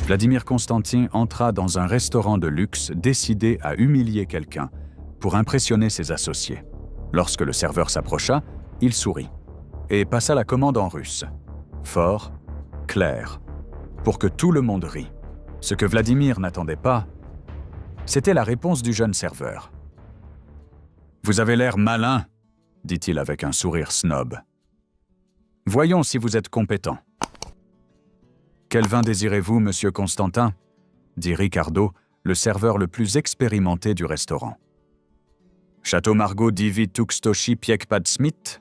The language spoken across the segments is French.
Vladimir Constantin entra dans un restaurant de luxe décidé à humilier quelqu'un pour impressionner ses associés. Lorsque le serveur s'approcha, il sourit et passa la commande en russe. Fort, clair, pour que tout le monde rit. Ce que Vladimir n'attendait pas, c'était la réponse du jeune serveur. « Vous avez l'air malin », dit-il avec un sourire snob. « Voyons si vous êtes compétent. »« Quel vin désirez-vous, monsieur Constantin ?» dit Ricardo, le serveur le plus expérimenté du restaurant. « Château Margaux Divi Tuxtoshi Piekpad Smith ?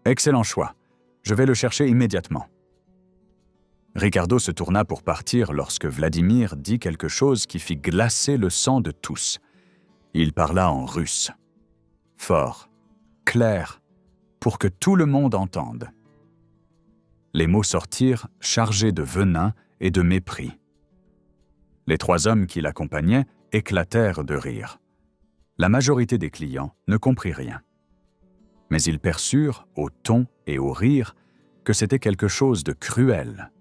Excellent choix. Je vais le chercher immédiatement. » Ricardo se tourna pour partir lorsque Vladimir dit quelque chose qui fit glacer le sang de tous. Il parla en russe. Fort, clair, pour que tout le monde entende. Les mots sortirent chargés de venin et de mépris. Les 3 hommes qui l'accompagnaient éclatèrent de rire. La majorité des clients ne comprit rien. Mais ils perçurent, au ton et au rire, que c'était quelque chose de cruel.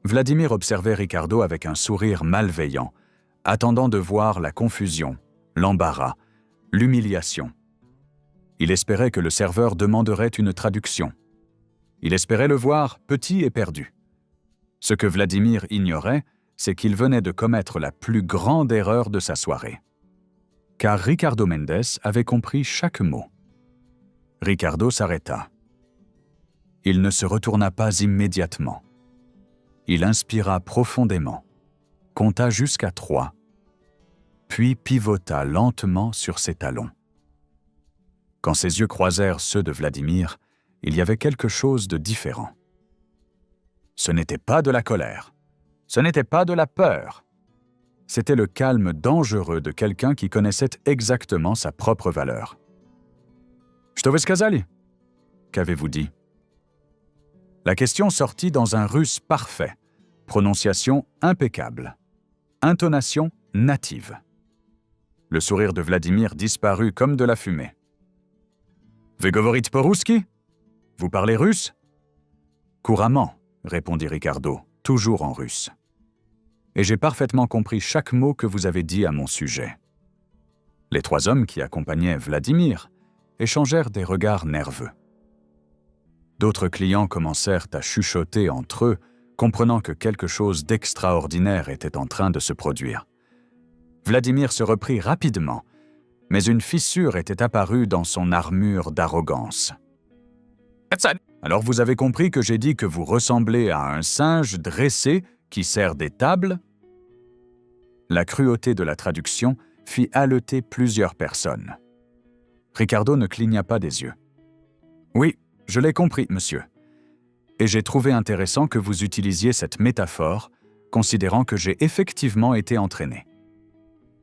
Vladimir observait Ricardo avec un sourire malveillant, attendant de voir la confusion, l'embarras, l'humiliation. Il espérait que le serveur demanderait une traduction. Il espérait le voir petit et perdu. Ce que Vladimir ignorait, c'est qu'il venait de commettre la plus grande erreur de sa soirée. Car Ricardo Mendes avait compris chaque mot. Ricardo s'arrêta. Il ne se retourna pas immédiatement. Il inspira profondément, compta jusqu'à 3, puis pivota lentement sur ses talons. Quand ses yeux croisèrent ceux de Vladimir, il y avait quelque chose de différent. Ce n'était pas de la colère, ce n'était pas de la peur. C'était le calme dangereux de quelqu'un qui connaissait exactement sa propre valeur. « Что вы сказали » ? Qu'avez-vous dit ? La question sortit dans un russe parfait, prononciation impeccable, intonation native. Le sourire de Vladimir disparut comme de la fumée. « Вы говорите по-русски ? Vous parlez russe ?»« Couramment, » répondit Ricardo, toujours en russe. « Et j'ai parfaitement compris chaque mot que vous avez dit à mon sujet. » Les 3 hommes qui accompagnaient Vladimir échangèrent des regards nerveux. D'autres clients commencèrent à chuchoter entre eux, comprenant que quelque chose d'extraordinaire était en train de se produire. Vladimir se reprit rapidement, mais une fissure était apparue dans son armure d'arrogance. « Alors vous avez compris que j'ai dit que vous ressemblez à un singe dressé qui sert des tables ?» La cruauté de la traduction fit haleter plusieurs personnes. Ricardo ne cligna pas des yeux. « Oui, je l'ai compris, monsieur. Et j'ai trouvé intéressant que vous utilisiez cette métaphore, considérant que j'ai effectivement été entraîné.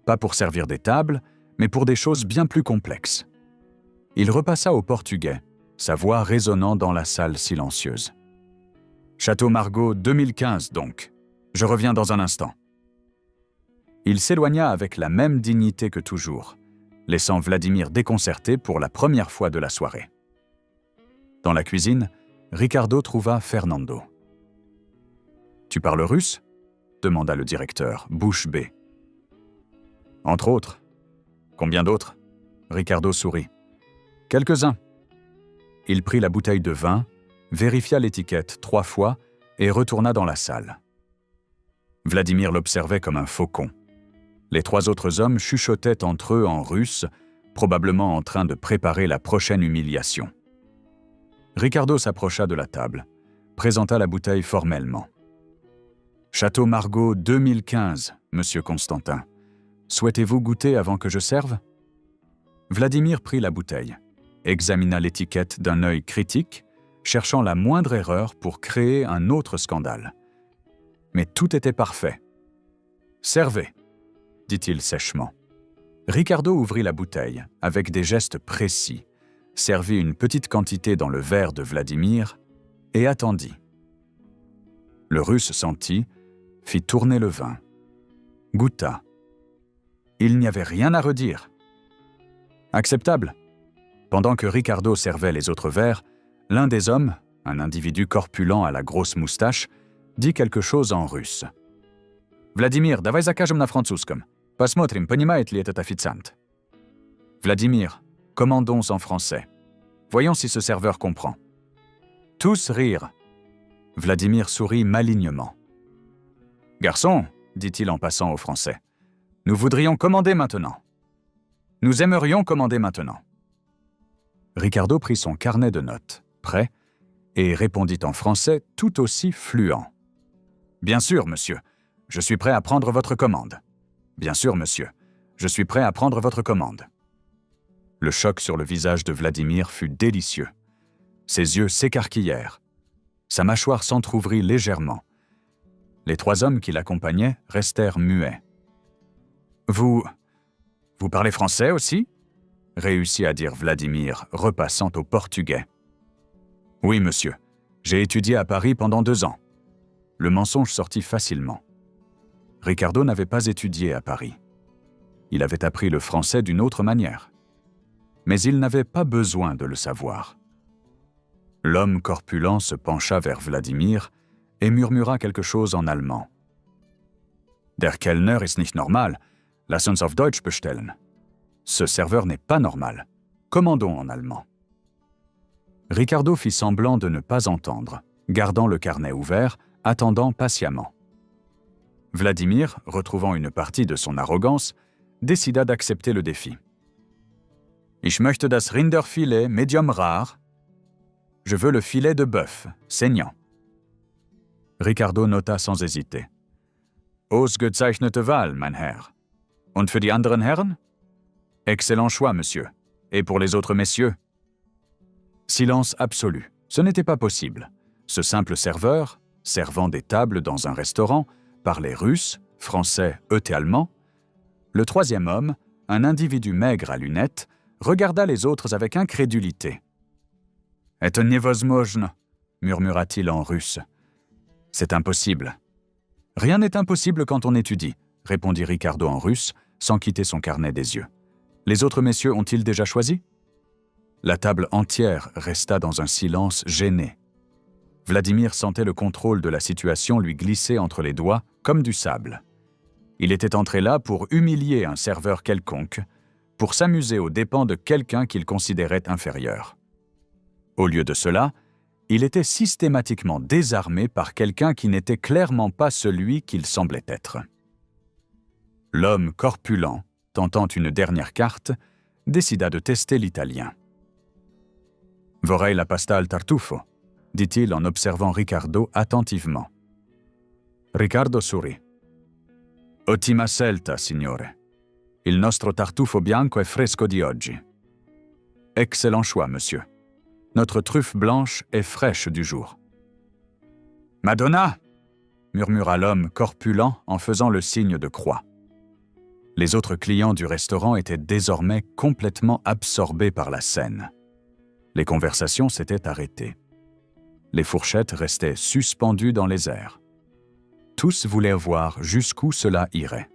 Pas pour servir des tables, mais pour des choses bien plus complexes. » Il repassa au portugais, sa voix résonnant dans la salle silencieuse. « Château Margaux 2015, donc. Je reviens dans un instant. » Il s'éloigna avec la même dignité que toujours, laissant Vladimir déconcerté pour la première fois de la soirée. Dans la cuisine, Ricardo trouva Fernando. « Tu parles russe ?» demanda le directeur, bouche bée. « Entre autres. Combien d'autres ?» Ricardo sourit. « Quelques-uns. » Il prit la bouteille de vin, vérifia l'étiquette 3 fois et retourna dans la salle. Vladimir l'observait comme un faucon. Les 3 autres hommes chuchotaient entre eux en russe, probablement en train de préparer la prochaine humiliation. Ricardo s'approcha de la table, présenta la bouteille formellement. « Château Margaux 2015, monsieur Constantin. Souhaitez-vous goûter avant que je serve ?» Vladimir prit la bouteille, examina l'étiquette d'un œil critique, cherchant la moindre erreur pour créer un autre scandale. Mais tout était parfait. « Servez !» dit-il sèchement. Ricardo ouvrit la bouteille avec des gestes précis, servit une petite quantité dans le verre de Vladimir et attendit. Le Russe sentit, fit tourner le vin, goûta. Il n'y avait rien à redire. Acceptable. Pendant que Ricardo servait les autres verres, l'un des hommes, un individu corpulent à la grosse moustache, dit quelque chose en russe. Vladimir, давай закажем на французском. Посмотрим, понимает ли этот официант. Vladimir, commandons en français. Voyons si ce serveur comprend. Tous rire. Vladimir sourit malignement. Garçon, dit-il en passant au français, nous voudrions commander maintenant. Nous aimerions commander maintenant. Ricardo prit son carnet de notes, prêt, et répondit en français tout aussi fluent. Bien sûr, monsieur, je suis prêt à prendre votre commande. Bien sûr, monsieur, je suis prêt à prendre votre commande. Le choc sur le visage de Vladimir fut délicieux. Ses yeux s'écarquillèrent. Sa mâchoire s'entr'ouvrit légèrement. Les 3 hommes qui l'accompagnaient restèrent muets. « Vous parlez français aussi ?» réussit à dire Vladimir, repassant au portugais. « Oui, monsieur. J'ai étudié à Paris pendant 2 ans. » Le mensonge sortit facilement. Ricardo n'avait pas étudié à Paris. Il avait appris le français d'une autre manière. Mais il n'avait pas besoin de le savoir. L'homme corpulent se pencha vers Vladimir et murmura quelque chose en allemand. Der Kellner ist nicht normal. Lass uns auf Deutsch bestellen. Ce serveur n'est pas normal. Commandons en allemand. Ricardo fit semblant de ne pas entendre, gardant le carnet ouvert, attendant patiemment. Vladimir, retrouvant une partie de son arrogance, décida d'accepter le défi. Ich möchte das Rinderfilet medium rare. Je veux le filet de bœuf, saignant. Ricardo nota sans hésiter. Ausgezeichnete Wahl, mein Herr. Und für die anderen Herren? Excellent choix, monsieur. Et pour les autres messieurs? Silence absolu. Ce n'était pas possible. Ce simple serveur, servant des tables dans un restaurant, parlait russe, français et allemand. Le 3e homme, un individu maigre à lunettes, regarda les autres avec incrédulité. « Это невозможно » murmura-t-il en russe. « C'est impossible. »« Rien n'est impossible quand on étudie » répondit Ricardo en russe, sans quitter son carnet des yeux. « Les autres messieurs ont-ils déjà choisi ?» La table entière resta dans un silence gêné. Vladimir sentait le contrôle de la situation lui glisser entre les doigts comme du sable. Il était entré là pour humilier un serveur quelconque, pour s'amuser aux dépens de quelqu'un qu'il considérait inférieur. Au lieu de cela, il était systématiquement désarmé par quelqu'un qui n'était clairement pas celui qu'il semblait être. L'homme corpulent, tentant une dernière carte, décida de tester l'italien. « Vorrei la pasta al tartufo » dit-il en observant Ricardo attentivement. Ricardo sourit. « Ottima scelta, signore. Il nostro tartufo bianco è fresco di oggi. » « Excellent choix, monsieur. Notre truffe blanche est fraîche du jour. »« Madonna !» murmura l'homme corpulent en faisant le signe de croix. Les autres clients du restaurant étaient désormais complètement absorbés par la scène. Les conversations s'étaient arrêtées. Les fourchettes restaient suspendues dans les airs. Tous voulaient voir jusqu'où cela irait.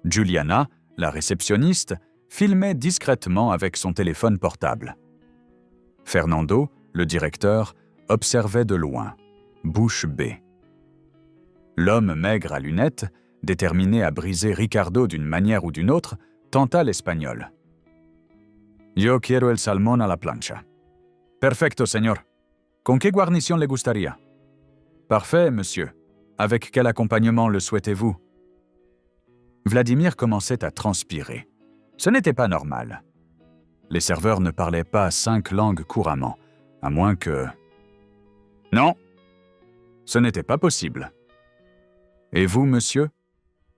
Giuliana, la réceptionniste, filmait discrètement avec son téléphone portable. Fernando, le directeur, observait de loin, bouche bée. L'homme maigre à lunettes, déterminé à briser Ricardo d'une manière ou d'une autre, tenta l'espagnol. « Yo quiero el salmón a la plancha. »« Perfecto, señor. Con qué guarnición le gustaría ?»« Parfait, monsieur. Avec quel accompagnement le souhaitez-vous » Vladimir commençait à transpirer. Ce n'était pas normal. Les serveurs ne parlaient pas 5 langues couramment, à moins que... Non, ce n'était pas possible. « Et vous, monsieur ?»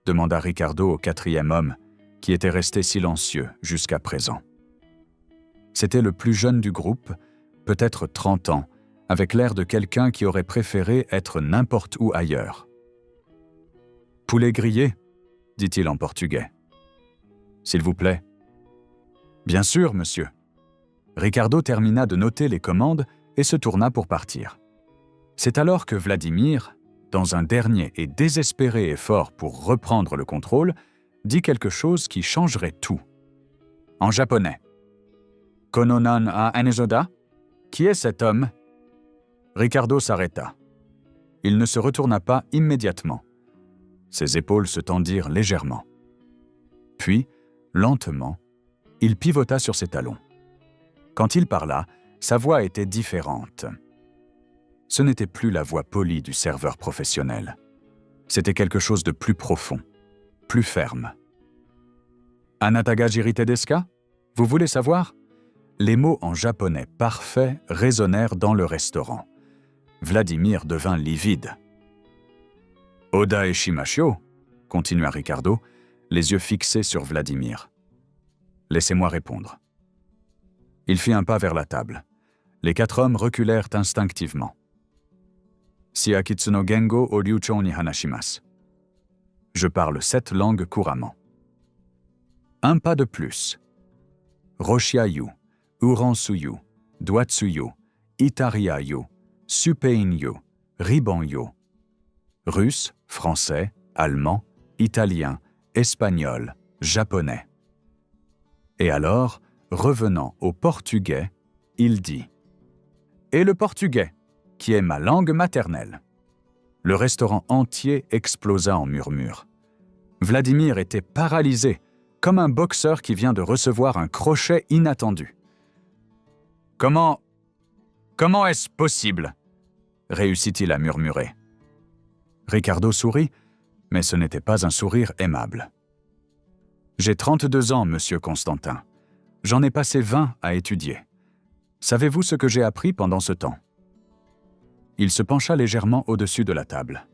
demanda Ricardo au 4e homme, qui était resté silencieux jusqu'à présent. C'était le plus jeune du groupe, peut-être 30 ans, avec l'air de quelqu'un qui aurait préféré être n'importe où ailleurs. « Poulet grillé ?» dit-il en portugais. « S'il vous plaît. »« Bien sûr, monsieur. » Ricardo termina de noter les commandes et se tourna pour partir. C'est alors que Vladimir, dans un dernier et désespéré effort pour reprendre le contrôle, dit quelque chose qui changerait tout. En japonais. « Kononan a anezoda » Qui est cet homme ? Ricardo s'arrêta. Il ne se retourna pas immédiatement. Ses épaules se tendirent légèrement. Puis, lentement, il pivota sur ses talons. Quand il parla, sa voix était différente. Ce n'était plus la voix polie du serveur professionnel. C'était quelque chose de plus profond, plus ferme. « Anata jirite desu ka ? Vous voulez savoir ?» Les mots en japonais parfait résonnèrent dans le restaurant. Vladimir devint livide. « Oda eshimashio » continua Ricardo, les yeux fixés sur Vladimir. « Laissez-moi répondre. » Il fit un pas vers la table. Les 4 hommes reculèrent instinctivement. « Shiakitsu no gengo o ryuchou ni hanashimasu. » Je parle 7 langues couramment. Un pas de plus. Roshiayu, Uransuyu, Doatsuyu, Itariayu, Supeinyu, Ribanyu. Russe, français, allemand, italien, espagnol, japonais. Et alors, revenant au portugais, il dit « Et le portugais, qui est ma langue maternelle ». Le restaurant entier explosa en murmures. Vladimir était paralysé, comme un boxeur qui vient de recevoir un crochet inattendu. « Comment est-ce possible ?» réussit-il à murmurer. Ricardo sourit, mais ce n'était pas un sourire aimable. « J'ai 32 ans, monsieur Constantin. J'en ai passé 20 à étudier. Savez-vous ce que j'ai appris pendant ce temps ?» Il se pencha légèrement au-dessus de la table.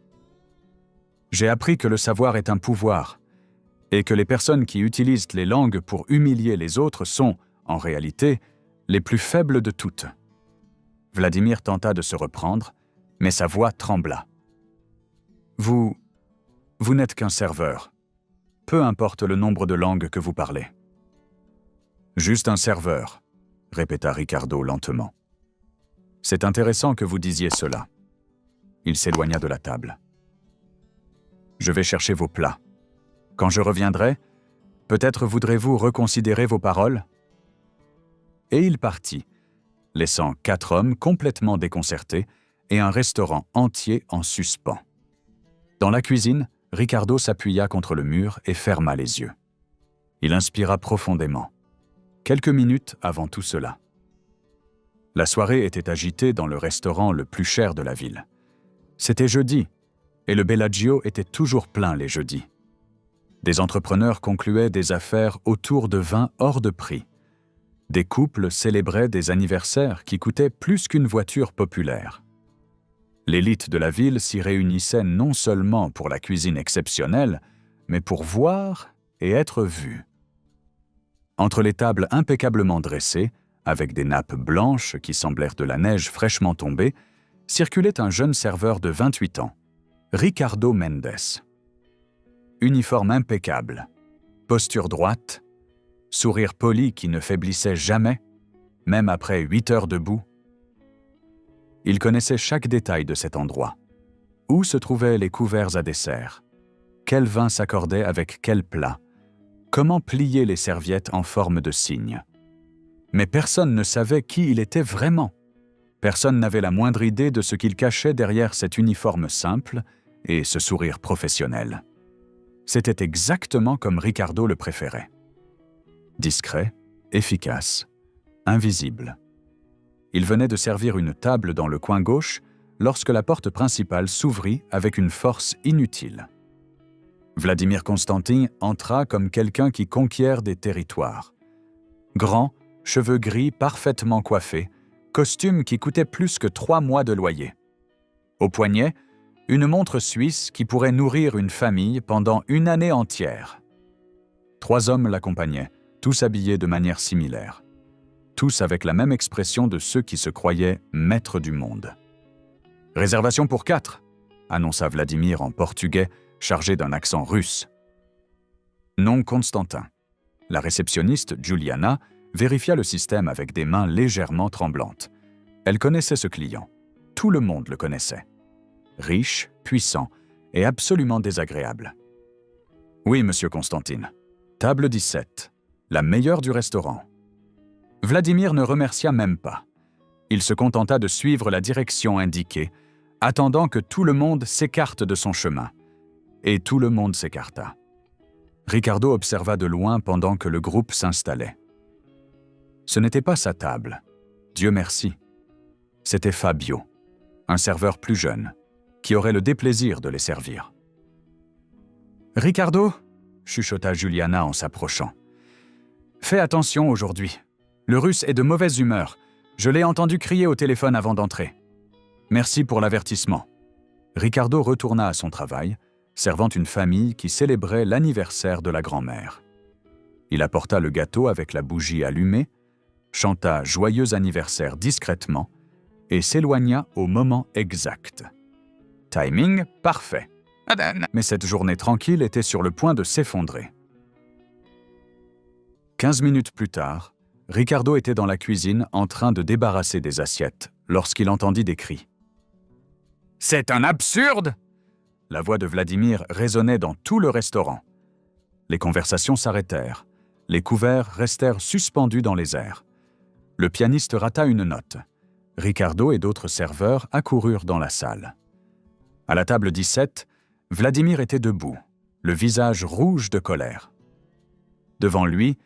« J'ai appris que le savoir est un pouvoir, et que les personnes qui utilisent les langues pour humilier les autres sont, en réalité, les plus faibles de toutes. » Vladimir tenta de se reprendre, mais sa voix trembla. « Vous n'êtes qu'un serveur. Peu importe le nombre de langues que vous parlez. »« Juste un serveur, » répéta Ricardo lentement. « C'est intéressant que vous disiez cela. » Il s'éloigna de la table. « Je vais chercher vos plats. Quand je reviendrai, peut-être voudrez-vous reconsidérer vos paroles ?» Et il partit, laissant 4 hommes complètement déconcertés et un restaurant entier en suspens. Dans la cuisine, Ricardo s'appuya contre le mur et ferma les yeux. Il inspira profondément. Quelques minutes avant tout cela. La soirée était agitée dans le restaurant le plus cher de la ville. C'était jeudi, et le Bellagio était toujours plein les jeudis. Des entrepreneurs concluaient des affaires autour de vins hors de prix. Des couples célébraient des anniversaires qui coûtaient plus qu'une voiture populaire. L'élite de la ville s'y réunissait non seulement pour la cuisine exceptionnelle, mais pour voir et être vue. Entre les tables impeccablement dressées, avec des nappes blanches qui semblèrent de la neige fraîchement tombée, circulait un jeune serveur de 28 ans, Ricardo Mendes. Uniforme impeccable, posture droite, sourire poli qui ne faiblissait jamais, même après 8 heures debout. Il connaissait chaque détail de cet endroit. Où se trouvaient les couverts à dessert? Quel vin s'accordait avec quel plat? Comment plier les serviettes en forme de cygne? Mais personne ne savait qui il était vraiment. Personne n'avait la moindre idée de ce qu'il cachait derrière cet uniforme simple et ce sourire professionnel. C'était exactement comme Ricardo le préférait. Discret, efficace, invisible. Il venait de servir une table dans le coin gauche lorsque la porte principale s'ouvrit avec une force inutile. Vladimir Constantin entra comme quelqu'un qui conquiert des territoires. Grand, cheveux gris parfaitement coiffés, costume qui coûtait plus que 3 mois de loyer. Au poignet, une montre suisse qui pourrait nourrir une famille pendant 1 année entière. 3 hommes l'accompagnaient, tous habillés de manière similaire. Tous avec la même expression de ceux qui se croyaient maîtres du monde. « Réservation pour 4 !» annonça Vladimir en portugais, chargé d'un accent russe. Non Constantin. La réceptionniste, Juliana, vérifia le système avec des mains légèrement tremblantes. Elle connaissait ce client. Tout le monde le connaissait. Riche, puissant et absolument désagréable. « Oui, monsieur Constantin. Table 17. La meilleure du restaurant. » Vladimir ne remercia même pas. Il se contenta de suivre la direction indiquée, attendant que tout le monde s'écarte de son chemin. Et tout le monde s'écarta. Ricardo observa de loin pendant que le groupe s'installait. Ce n'était pas sa table, Dieu merci. C'était Fabio, un serveur plus jeune, qui aurait le déplaisir de les servir. « Ricardo » chuchota Juliana en s'approchant. « Fais attention aujourd'hui. Le Russe est de mauvaise humeur. Je l'ai entendu crier au téléphone avant d'entrer. Merci pour l'avertissement. » Ricardo retourna à son travail, servant une famille qui célébrait l'anniversaire de la grand-mère. Il apporta le gâteau avec la bougie allumée, chanta « Joyeux anniversaire » discrètement et s'éloigna au moment exact. Timing parfait. Mais cette journée tranquille était sur le point de s'effondrer. 15 minutes plus tard, Ricardo était dans la cuisine en train de débarrasser des assiettes lorsqu'il entendit des cris. « C'est un absurde !» La voix de Vladimir résonnait dans tout le restaurant. Les conversations s'arrêtèrent. Les couverts restèrent suspendus dans les airs. Le pianiste rata une note. Ricardo et d'autres serveurs accoururent dans la salle. À la table 17, Vladimir était debout, le visage rouge de colère. Devant lui,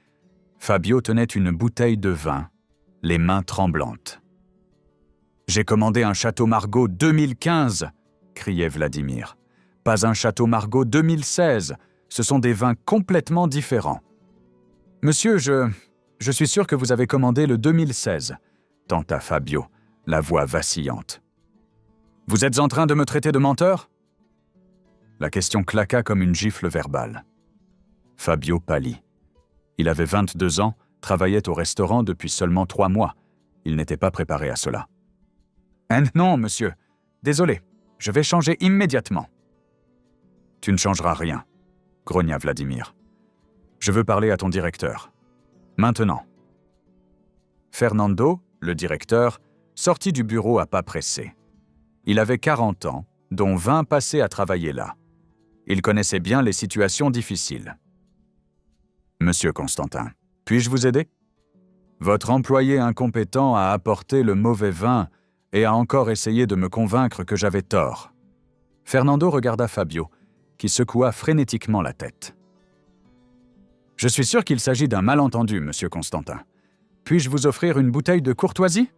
Fabio tenait une bouteille de vin, les mains tremblantes. « J'ai commandé un Château Margaux 2015 !» criait Vladimir. « Pas un Château Margaux 2016, ce sont des vins complètement différents. »« Monsieur, je suis sûr que vous avez commandé le 2016, » tenta Fabio, la voix vacillante. « Vous êtes en train de me traiter de menteur ?» La question claqua comme une gifle verbale. Fabio pâlit. Il avait 22 ans, travaillait au restaurant depuis seulement 3 mois. Il n'était pas préparé à cela. « Non, monsieur. Désolé. Je vais changer immédiatement. »« Tu ne changeras rien, » grogna Vladimir. « Je veux parler à ton directeur. Maintenant. » Fernando, le directeur, sortit du bureau à pas pressés. Il avait 40 ans, dont 20 passés à travailler là. Il connaissait bien les situations difficiles. « Monsieur Constantin, puis-je vous aider ? Votre employé incompétent a apporté le mauvais vin et a encore essayé de me convaincre que j'avais tort. » Fernando regarda Fabio, qui secoua frénétiquement la tête. « Je suis sûr qu'il s'agit d'un malentendu, monsieur Constantin. Puis-je vous offrir une bouteille de courtoisie ? »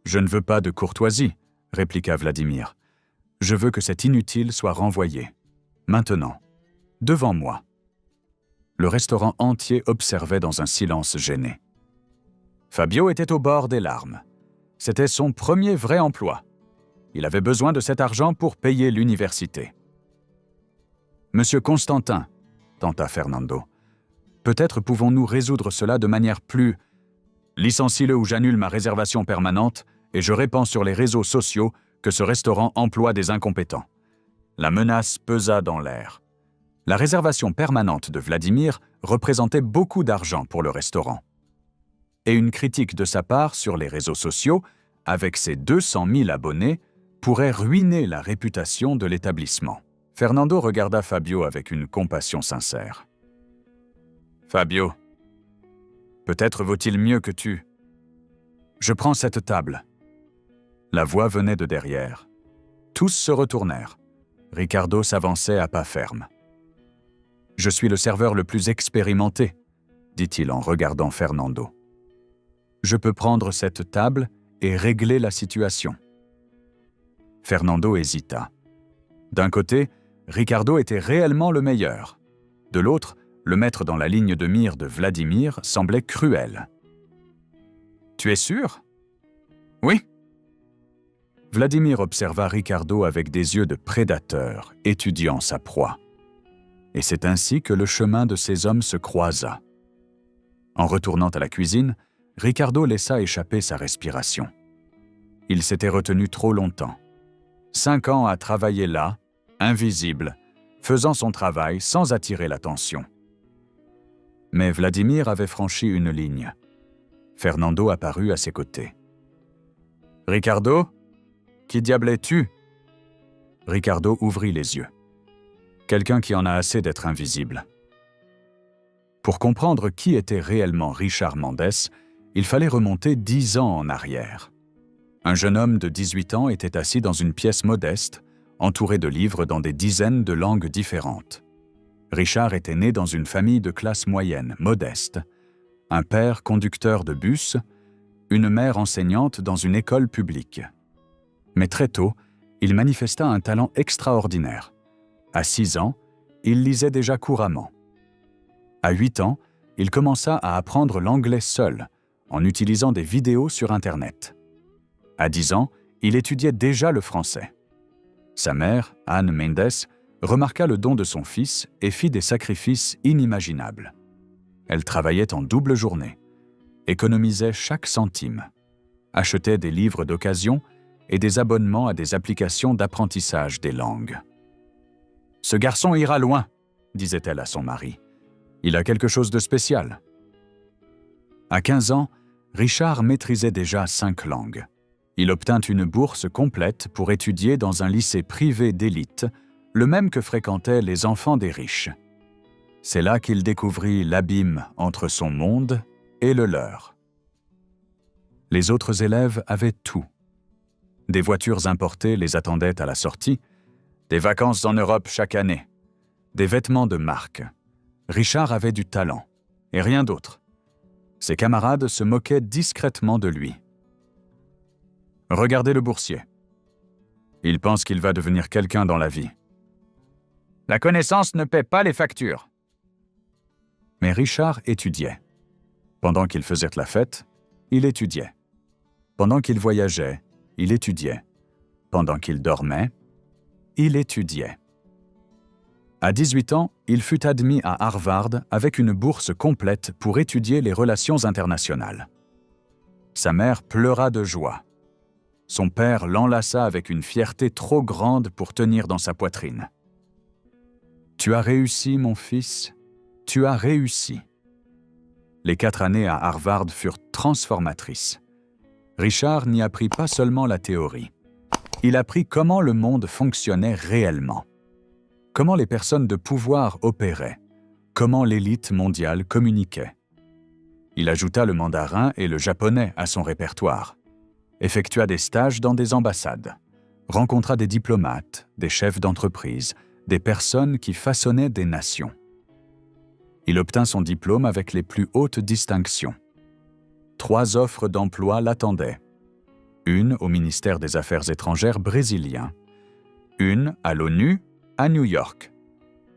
« Je ne veux pas de courtoisie, » répliqua Vladimir. « Je veux que cet inutile soit renvoyé. Maintenant, devant moi. » Le restaurant entier observait dans un silence gêné. Fabio était au bord des larmes. C'était son premier vrai emploi. Il avait besoin de cet argent pour payer l'université. « Monsieur Constantin, » tenta Fernando, « peut-être pouvons-nous résoudre cela de manière plus... Licencie-le ou j'annule ma réservation permanente et je répands sur les réseaux sociaux que ce restaurant emploie des incompétents. » La menace pesa dans l'air. La réservation permanente de Vladimir représentait beaucoup d'argent pour le restaurant. Et une critique de sa part sur les réseaux sociaux, avec ses 200 000 abonnés, pourrait ruiner la réputation de l'établissement. Fernando regarda Fabio avec une compassion sincère. « Fabio, peut-être vaut-il mieux que tu... Je prends cette table. » La voix venait de derrière. Tous se retournèrent. Ricardo s'avançait à pas fermes. « Je suis le serveur le plus expérimenté, » dit-il en regardant Fernando. « Je peux prendre cette table et régler la situation. » Fernando hésita. D'un côté, Ricardo était réellement le meilleur. De l'autre, le mettre dans la ligne de mire de Vladimir semblait cruel. « Tu es sûr ? » ?»« Oui. » Vladimir observa Ricardo avec des yeux de prédateur, étudiant sa proie. Et c'est ainsi que le chemin de ces hommes se croisa. En retournant à la cuisine, Ricardo laissa échapper sa respiration. Il s'était retenu trop longtemps. 5 ans à travailler là, invisible, faisant son travail sans attirer l'attention. Mais Vladimir avait franchi une ligne. Fernando apparut à ses côtés. « Ricardo ? Qui diable es-tu » Ricardo ouvrit les yeux. Quelqu'un qui en a assez d'être invisible. Pour comprendre qui était réellement Richard Mendes, il fallait remonter 10 ans en arrière. Un jeune homme de 18 ans était assis dans une pièce modeste, entouré de livres dans des dizaines de langues différentes. Richard était né dans une famille de classe moyenne, modeste. Un père conducteur de bus, une mère enseignante dans une école publique. Mais très tôt, il manifesta un talent extraordinaire. À 6 ans, il lisait déjà couramment. À 8 ans, il commença à apprendre l'anglais seul, en utilisant des vidéos sur Internet. À 10 ans, il étudiait déjà le français. Sa mère, Anne Mendes, remarqua le don de son fils et fit des sacrifices inimaginables. Elle travaillait en double journée, économisait chaque centime, achetait des livres d'occasion et des abonnements à des applications d'apprentissage des langues. « Ce garçon ira loin », disait-elle à son mari. « Il a quelque chose de spécial. » À 15 ans, Richard maîtrisait déjà 5 langues. Il obtint une bourse complète pour étudier dans un lycée privé d'élite, le même que fréquentaient les enfants des riches. C'est là qu'il découvrit l'abîme entre son monde et le leur. Les autres élèves avaient tout. Des voitures importées les attendaient à la sortie, des vacances en Europe chaque année, des vêtements de marque. Richard avait du talent, et rien d'autre. Ses camarades se moquaient discrètement de lui. « Regardez le boursier. Il pense qu'il va devenir quelqu'un dans la vie. La connaissance ne paie pas les factures. » Mais Richard étudiait. Pendant qu'il faisait la fête, il étudiait. Pendant qu'il voyageait, il étudiait. Pendant qu'il dormait, il étudiait. À 18 ans, il fut admis à Harvard avec une bourse complète pour étudier les relations internationales. Sa mère pleura de joie. Son père l'enlaça avec une fierté trop grande pour tenir dans sa poitrine. « Tu as réussi, mon fils, tu as réussi. » Les 4 années à Harvard furent transformatrices. Richard n'y apprit pas seulement la théorie. Il apprit comment le monde fonctionnait réellement, comment les personnes de pouvoir opéraient, comment l'élite mondiale communiquait. Il ajouta le mandarin et le japonais à son répertoire, effectua des stages dans des ambassades, rencontra des diplomates, des chefs d'entreprise, des personnes qui façonnaient des nations. Il obtint son diplôme avec les plus hautes distinctions. 3 offres d'emploi l'attendaient. Une au ministère des Affaires étrangères brésilien, une à l'ONU à New York,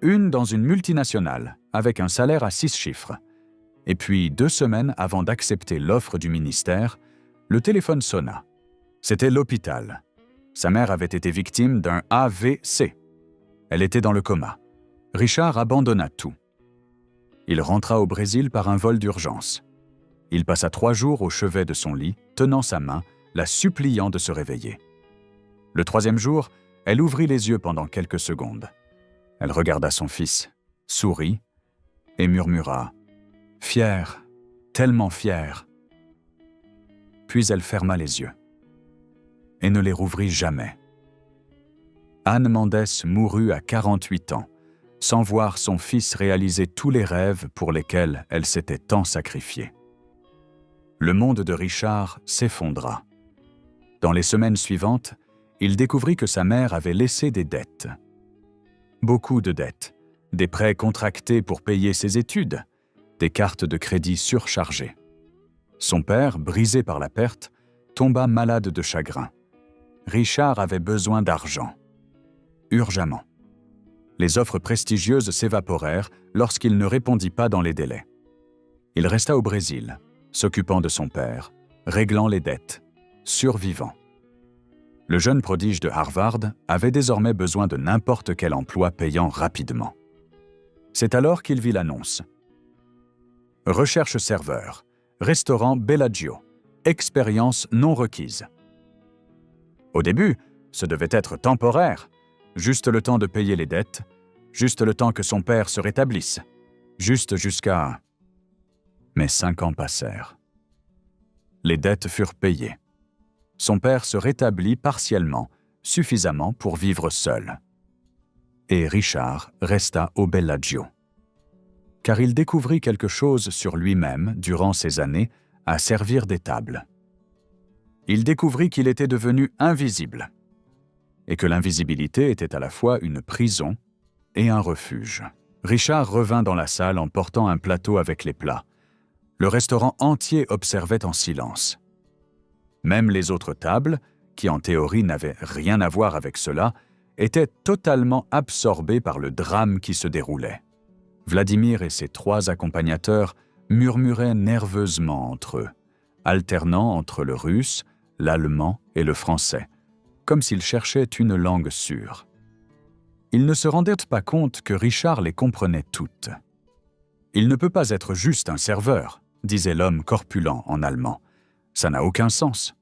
une dans une multinationale avec un salaire à 6 chiffres. Et puis 2 semaines avant d'accepter l'offre du ministère, le téléphone sonna. C'était l'hôpital. Sa mère avait été victime d'un AVC. Elle était dans le coma. Richard abandonna tout. Il rentra au Brésil par un vol d'urgence. Il passa 3 jours au chevet de son lit, tenant sa main, la suppliant de se réveiller. Le 3e jour, elle ouvrit les yeux pendant quelques secondes. Elle regarda son fils, sourit et murmura « Fière, tellement fière !» Puis elle ferma les yeux et ne les rouvrit jamais. Anne Mendes mourut à 48 ans, sans voir son fils réaliser tous les rêves pour lesquels elle s'était tant sacrifiée. Le monde de Richard s'effondra. Dans les semaines suivantes, il découvrit que sa mère avait laissé des dettes. Beaucoup de dettes, des prêts contractés pour payer ses études, des cartes de crédit surchargées. Son père, brisé par la perte, tomba malade de chagrin. Richard avait besoin d'argent. Urgemment. Les offres prestigieuses s'évaporèrent lorsqu'il ne répondit pas dans les délais. Il resta au Brésil, s'occupant de son père, réglant les dettes, survivant. Le jeune prodige de Harvard avait désormais besoin de n'importe quel emploi payant rapidement. C'est alors qu'il vit l'annonce. Recherche serveur, restaurant Bellagio, expérience non requise. Au début, ce devait être temporaire, juste le temps de payer les dettes, juste le temps que son père se rétablisse, juste jusqu'à... Mais 5 ans passèrent. Les dettes furent payées. Son père se rétablit partiellement, suffisamment pour vivre seul. Et Richard resta au Bellagio. Car il découvrit quelque chose sur lui-même durant ces années à servir des tables. il découvrit qu'il était devenu invisible, et que l'invisibilité était à la fois une prison et un refuge. Richard revint dans la salle en portant un plateau avec les plats. Le restaurant entier observait en silence. Même les autres tables, qui en théorie n'avaient rien à voir avec cela, étaient totalement absorbées par le drame qui se déroulait. Vladimir et ses 3 accompagnateurs murmuraient nerveusement entre eux, alternant entre le russe, l'allemand et le français, comme s'ils cherchaient une langue sûre. Ils ne se rendaient pas compte que Richard les comprenait toutes. « Il ne peut pas être juste un serveur », disait l'homme corpulent en allemand. « Ça n'a aucun sens. »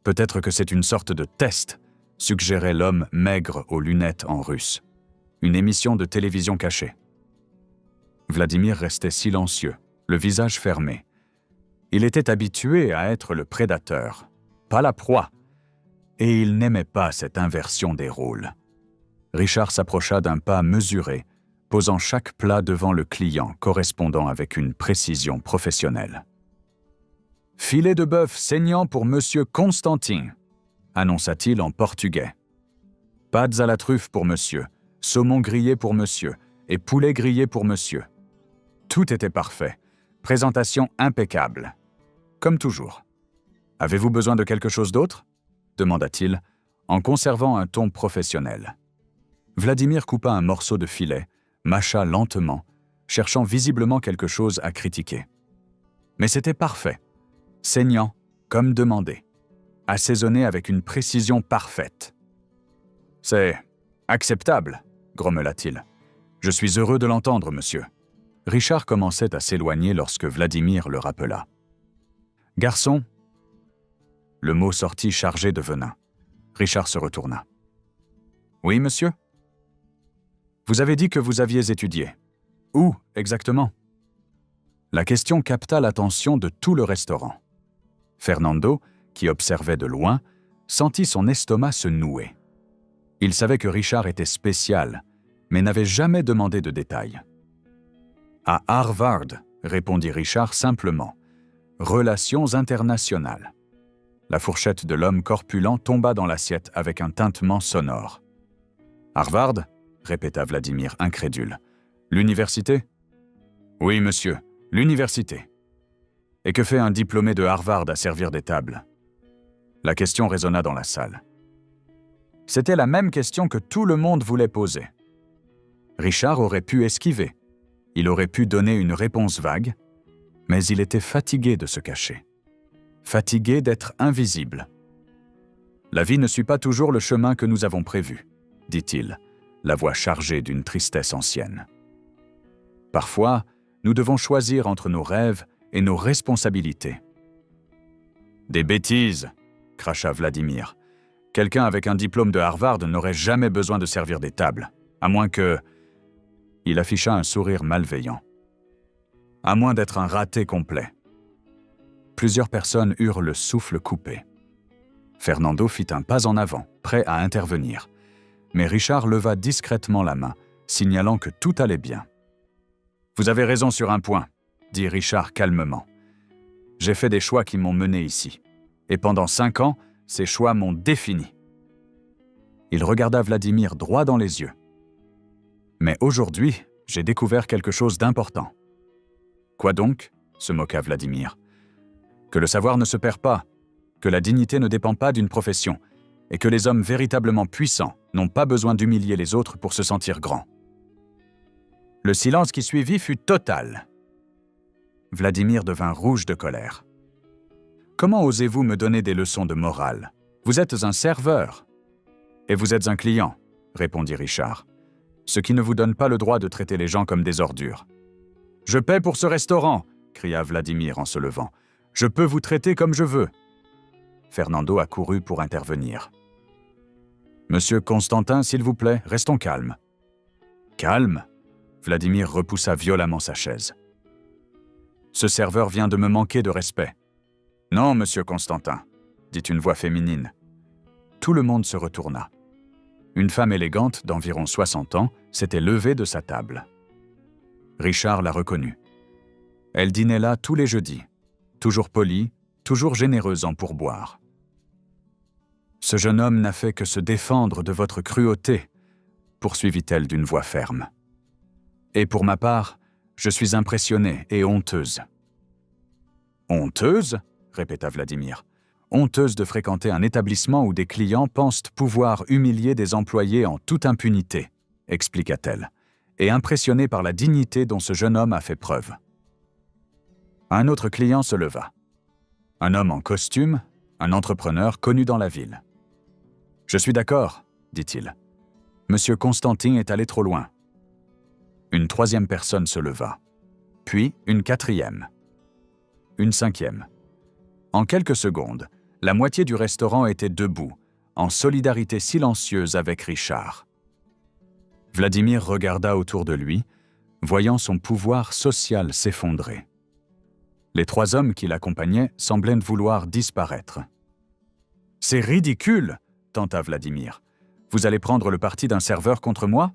« Peut-être que c'est une sorte de test », suggérait l'homme maigre aux lunettes en russe. « Une émission de télévision cachée. » Vladimir restait silencieux, le visage fermé. Il était habitué à être le prédateur, pas la proie, et il n'aimait pas cette inversion des rôles. Richard s'approcha d'un pas mesuré, posant chaque plat devant le client correspondant avec une précision professionnelle. « Filet de bœuf saignant pour Monsieur Constantin », annonça-t-il en portugais. « Pâtes à la truffe pour Monsieur, saumon grillé pour Monsieur et poulet grillé pour Monsieur. » Tout était parfait, présentation impeccable. Comme toujours. « Avez-vous besoin de quelque chose d'autre » demanda-t-il, en conservant un ton professionnel. Vladimir coupa un morceau de filet, mâcha lentement, cherchant visiblement quelque chose à critiquer. Mais c'était parfait, saignant, comme demandé, assaisonné avec une précision parfaite. « C'est acceptable, » grommela-t-il. « Je suis heureux de l'entendre, monsieur. » Richard commençait à s'éloigner lorsque Vladimir le rappela. « Garçon !» Le mot sortit chargé de venin. Richard se retourna. « Oui, monsieur ? Vous avez dit que vous aviez étudié. Où, exactement ?» La question capta l'attention de tout le restaurant. Fernando, qui observait de loin, sentit son estomac se nouer. Il savait que Richard était spécial, mais n'avait jamais demandé de détails. « À Harvard », répondit Richard simplement. « Relations internationales. » La fourchette de l'homme corpulent tomba dans l'assiette avec un tintement sonore. « Harvard ?» répéta Vladimir, incrédule. « L'université ?»« Oui, monsieur, l'université. » « Et que fait un diplômé de Harvard à servir des tables ?» La question résonna dans la salle. C'était la même question que tout le monde voulait poser. Richard aurait pu esquiver. Il aurait pu donner une réponse vague, mais il était fatigué de se cacher. Fatigué d'être invisible. « La vie ne suit pas toujours le chemin que nous avons prévu, » dit-il, la voix chargée d'une tristesse ancienne. « Parfois, nous devons choisir entre nos rêves et nos responsabilités. » « Des bêtises !» cracha Vladimir. « Quelqu'un avec un diplôme de Harvard n'aurait jamais besoin de servir des tables, à moins que... » Il afficha un sourire malveillant. « À moins d'être un raté complet. » Plusieurs personnes eurent le souffle coupé. Fernando fit un pas en avant, prêt à intervenir. Mais Richard leva discrètement la main, signalant que tout allait bien. « Vous avez raison sur un point, » dit Richard calmement. « J'ai fait des choix qui m'ont mené ici. Et pendant 5 ans, ces choix m'ont défini. » Il regarda Vladimir droit dans les yeux. « Mais aujourd'hui, j'ai découvert quelque chose d'important. »« Quoi donc ?» se moqua Vladimir. « Que le savoir ne se perd pas, que la dignité ne dépend pas d'une profession, et que les hommes véritablement puissants n'ont pas besoin d'humilier les autres pour se sentir grands. » Le silence qui suivit fut total. Vladimir devint rouge de colère. « Comment osez-vous me donner des leçons de morale ? Vous êtes un serveur. »« Et vous êtes un client, » répondit Richard. « Ce qui ne vous donne pas le droit de traiter les gens comme des ordures. »« Je paie pour ce restaurant !» cria Vladimir en se levant. « Je peux vous traiter comme je veux. » Fernando accourut pour intervenir. « Monsieur Constantin, s'il vous plaît, restons calmes. »« Calme ?» Vladimir repoussa violemment sa chaise. « Ce serveur vient de me manquer de respect. »« Non, monsieur Constantin, » dit une voix féminine. Tout le monde se retourna. Une femme élégante d'environ 60 ans s'était levée de sa table. Richard la reconnut. Elle dînait là tous les jeudis, toujours polie, toujours généreuse en pourboire. Ce jeune homme n'a fait que se défendre de votre cruauté, poursuivit-elle d'une voix ferme. Et pour ma part, je suis impressionnée et honteuse. Honteuse ? Répéta Vladimir. Honteuse de fréquenter un établissement où des clients pensent pouvoir humilier des employés en toute impunité, expliqua-t-elle, et impressionnée par la dignité dont ce jeune homme a fait preuve. Un autre client se leva. Un homme en costume, un entrepreneur connu dans la ville. « Je suis d'accord, dit-il. Monsieur Constantin est allé trop loin. » Une troisième personne se leva. Puis une quatrième. Une cinquième. En quelques secondes, la moitié du restaurant était debout, en solidarité silencieuse avec Richard. Vladimir regarda autour de lui, voyant son pouvoir social s'effondrer. Les trois hommes qui l'accompagnaient semblaient vouloir disparaître. « C'est ridicule !» tenta Vladimir. « Vous allez prendre le parti d'un serveur contre moi ?»«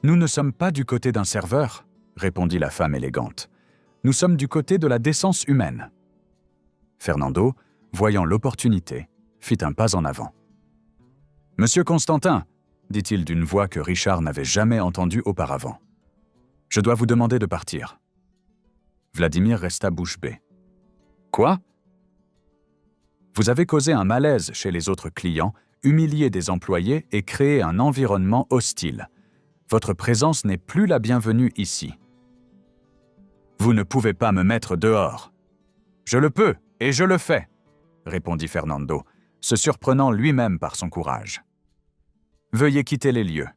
Nous ne sommes pas du côté d'un serveur, » répondit la femme élégante. « Nous sommes du côté de la décence humaine. » Fernando, voyant l'opportunité, fit un pas en avant. « Monsieur Constantin, » dit-il d'une voix que Richard n'avait jamais entendue auparavant. « Je dois vous demander de partir. » Vladimir resta bouche bée. « Quoi ? » « Vous avez causé un malaise chez les autres clients, humilié des employés et créé un environnement hostile. Votre présence n'est plus la bienvenue ici. »« Vous ne pouvez pas me mettre dehors. »« Je le peux, et je le fais, » répondit Fernando, se surprenant lui-même par son courage. « Veuillez quitter les lieux. »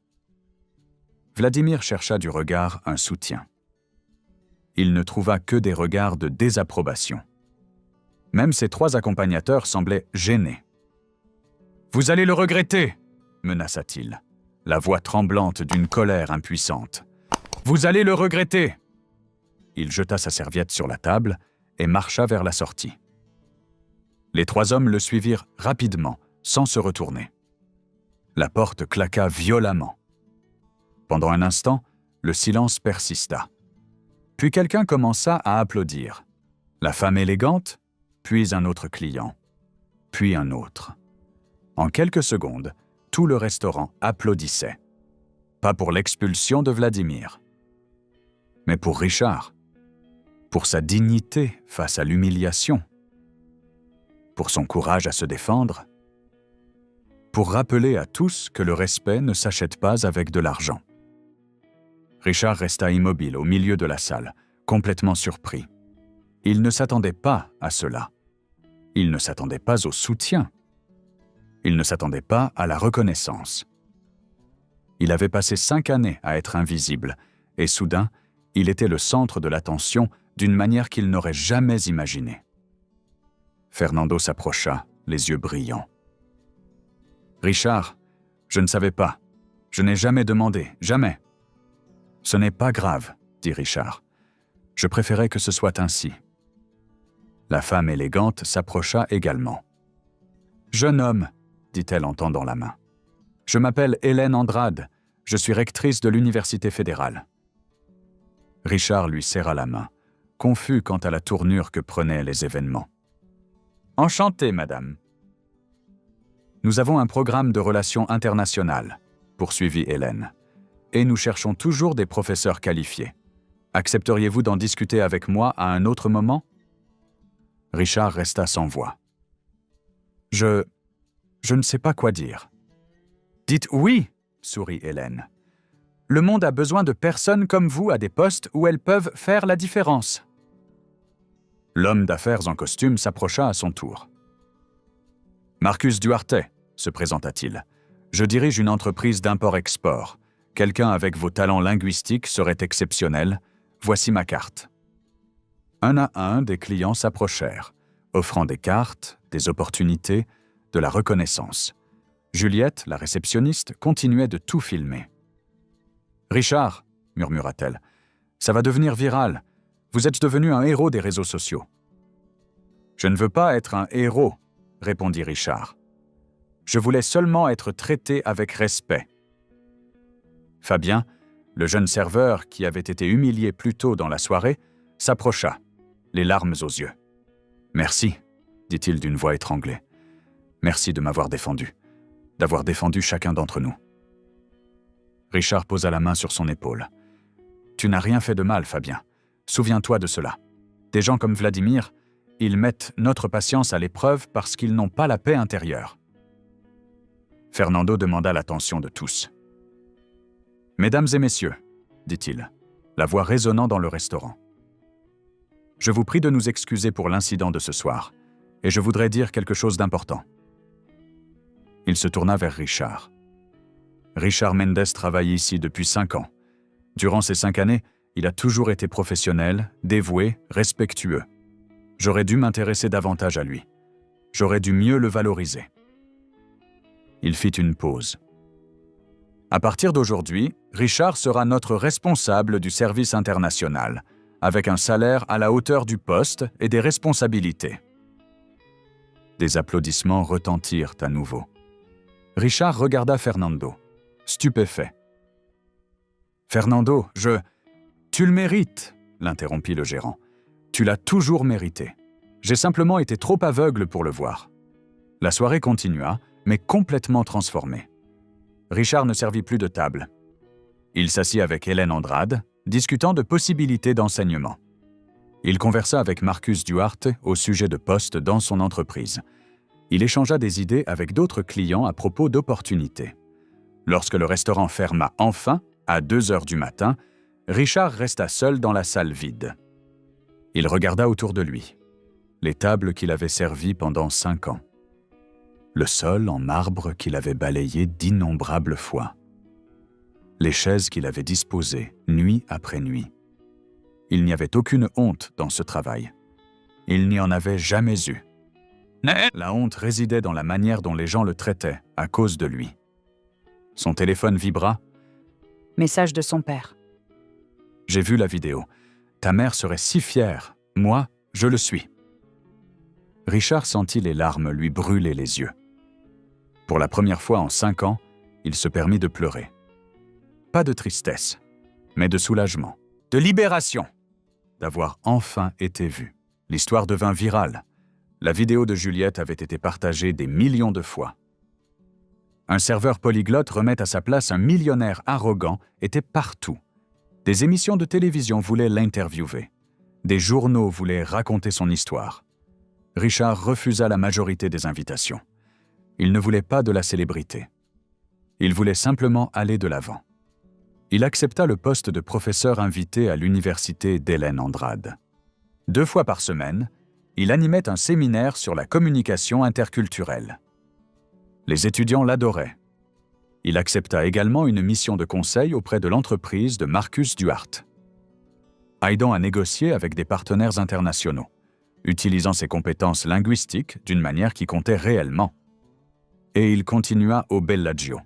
Vladimir chercha du regard un soutien. Il ne trouva que des regards de désapprobation. Même ses trois accompagnateurs semblaient gênés. « Vous allez le regretter !» menaça-t-il, la voix tremblante d'une colère impuissante. « Vous allez le regretter !» Il jeta sa serviette sur la table et marcha vers la sortie. Les trois hommes le suivirent rapidement, sans se retourner. La porte claqua violemment. Pendant un instant, le silence persista. Puis quelqu'un commença à applaudir. La femme élégante, puis un autre client, puis un autre. En quelques secondes, tout le restaurant applaudissait. Pas pour l'expulsion de Vladimir, mais pour Richard, pour sa dignité face à l'humiliation, pour son courage à se défendre, pour rappeler à tous que le respect ne s'achète pas avec de l'argent. Richard resta immobile au milieu de la salle, complètement surpris. Il ne s'attendait pas à cela. Il ne s'attendait pas au soutien. Il ne s'attendait pas à la reconnaissance. Il avait passé 5 années à être invisible, et soudain, il était le centre de l'attention d'une manière qu'il n'aurait jamais imaginée. Fernando s'approcha, les yeux brillants. « Richard, je ne savais pas. Je n'ai jamais demandé, jamais. »« Ce n'est pas grave, » dit Richard. « Je préférais que ce soit ainsi. » La femme élégante s'approcha également. « Jeune homme, » dit-elle en tendant la main. « Je m'appelle Hélène Andrade. Je suis rectrice de l'Université fédérale. » Richard lui serra la main, confus quant à la tournure que prenaient les événements. « Enchanté, madame. »« Nous avons un programme de relations internationales, » poursuivit Hélène, « et nous cherchons toujours des professeurs qualifiés. Accepteriez-vous d'en discuter avec moi à un autre moment ?» Richard resta sans voix. « Je ne sais pas quoi dire. »« Dites oui !» sourit Hélène. « Le monde a besoin de personnes comme vous à des postes où elles peuvent faire la différence. » L'homme d'affaires en costume s'approcha à son tour. « Marcus Duarte, » se présenta-t-il. « Je dirige une entreprise d'import-export. Quelqu'un avec vos talents linguistiques serait exceptionnel. Voici ma carte. » Un à un, des clients s'approchèrent, offrant des cartes, des opportunités, de la reconnaissance. Juliette, la réceptionniste, continuait de tout filmer. « Richard, » murmura-t-elle, « ça va devenir viral. Vous êtes devenu un héros des réseaux sociaux. »« Je ne veux pas être un héros, » répondit Richard. « Je voulais seulement être traité avec respect. » Fabien, le jeune serveur qui avait été humilié plus tôt dans la soirée, s'approcha, les larmes aux yeux. Merci, dit-il d'une voix étranglée. Merci de m'avoir défendu, d'avoir défendu chacun d'entre nous. Richard posa la main sur son épaule. Tu n'as rien fait de mal, Fabien. Souviens-toi de cela. Des gens comme Vladimir, ils mettent notre patience à l'épreuve parce qu'ils n'ont pas la paix intérieure. Fernando demanda l'attention de tous. « Mesdames et messieurs, dit-il, la voix résonnant dans le restaurant. Je vous prie de nous excuser pour l'incident de ce soir, et je voudrais dire quelque chose d'important. » Il se tourna vers Richard. Richard Mendes travaille ici depuis 5 ans. Durant ces 5 années, il a toujours été professionnel, dévoué, respectueux. J'aurais dû m'intéresser davantage à lui. J'aurais dû mieux le valoriser. Il fit une pause. À partir d'aujourd'hui, Richard sera notre responsable du service international, avec un salaire à la hauteur du poste et des responsabilités. Des applaudissements retentirent à nouveau. Richard regarda Fernando, stupéfait. « Fernando, Tu le mérites, l'interrompit le gérant. Tu l'as toujours mérité. J'ai simplement été trop aveugle pour le voir. » La soirée continua, mais complètement transformée. Richard ne servit plus de table. Il s'assit avec Hélène Andrade, discutant de possibilités d'enseignement. Il conversa avec Marcus Duarte au sujet de postes dans son entreprise. Il échangea des idées avec d'autres clients à propos d'opportunités. Lorsque le restaurant ferma enfin, à 2h du matin, Richard resta seul dans la salle vide. Il regarda autour de lui. Les tables qu'il avait servies pendant 5 ans. Le sol en marbre qu'il avait balayé d'innombrables fois. Les chaises qu'il avait disposées, nuit après nuit. Il n'y avait aucune honte dans ce travail. Il n'y en avait jamais eu. La honte résidait dans la manière dont les gens le traitaient à cause de lui. Son téléphone vibra. Message de son père. J'ai vu la vidéo. Ta mère serait si fière. Moi, je le suis. Richard sentit les larmes lui brûler les yeux. Pour la première fois en 5 ans, il se permit de pleurer. Pas de tristesse, mais de soulagement, de libération, d'avoir enfin été vu. L'histoire devint virale. La vidéo de Juliette avait été partagée des millions de fois. Un serveur polyglotte remet à sa place un millionnaire arrogant était partout. Des émissions de télévision voulaient l'interviewer. Des journaux voulaient raconter son histoire. Richard refusa la majorité des invitations. Il ne voulait pas de la célébrité. Il voulait simplement aller de l'avant. Il accepta le poste de professeur invité à l'université d'Hélène Andrade. 2 fois par semaine, il animait un séminaire sur la communication interculturelle. Les étudiants l'adoraient. Il accepta également une mission de conseil auprès de l'entreprise de Marcus Duarte, aidant à négocier avec des partenaires internationaux, utilisant ses compétences linguistiques d'une manière qui comptait réellement. Et il continua au Bellagio,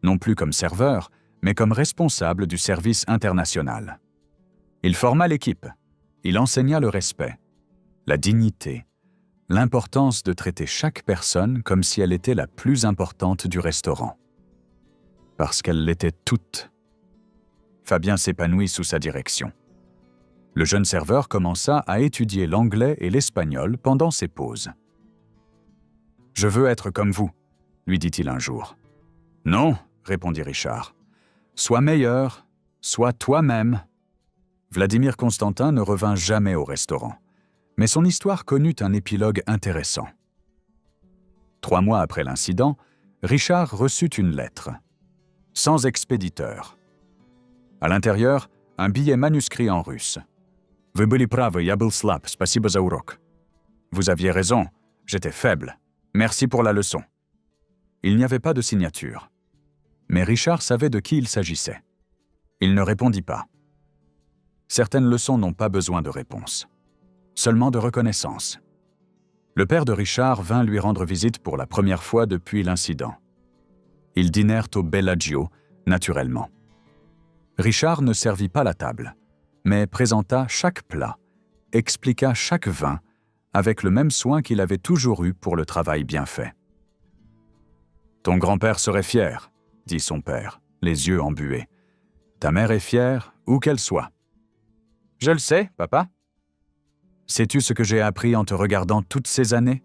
non plus comme serveur, mais comme responsable du service international. Il forma l'équipe, il enseigna le respect, la dignité, l'importance de traiter chaque personne comme si elle était la plus importante du restaurant. Parce qu'elle l'était toute. Fabien s'épanouit sous sa direction. Le jeune serveur commença à étudier l'anglais et l'espagnol pendant ses pauses. « Je veux être comme vous », lui dit-il un jour. « Non », répondit Richard. « Sois meilleur, sois toi-même. » Vladimir Constantin ne revint jamais au restaurant, mais son histoire connut un épilogue intéressant. 3 mois après l'incident, Richard reçut une lettre, sans expéditeur. À l'intérieur, un billet manuscrit en russe. « Вы были правы, я был слаб, спасибо за урок. » Vous aviez raison, j'étais faible. Merci pour la leçon. Il n'y avait pas de signature. Mais Richard savait de qui il s'agissait. Il ne répondit pas. Certaines leçons n'ont pas besoin de réponse, seulement de reconnaissance. Le père de Richard vint lui rendre visite pour la première fois depuis l'incident. Ils dînèrent au Bellagio, naturellement. Richard ne servit pas la table, mais présenta chaque plat, expliqua chaque vin, avec le même soin qu'il avait toujours eu pour le travail bien fait. « Ton grand-père serait fier, » dit son père, les yeux embués. « Ta mère est fière, où qu'elle soit. »« Je le sais, papa. » Sais-tu ce que j'ai appris en te regardant toutes ces années ?»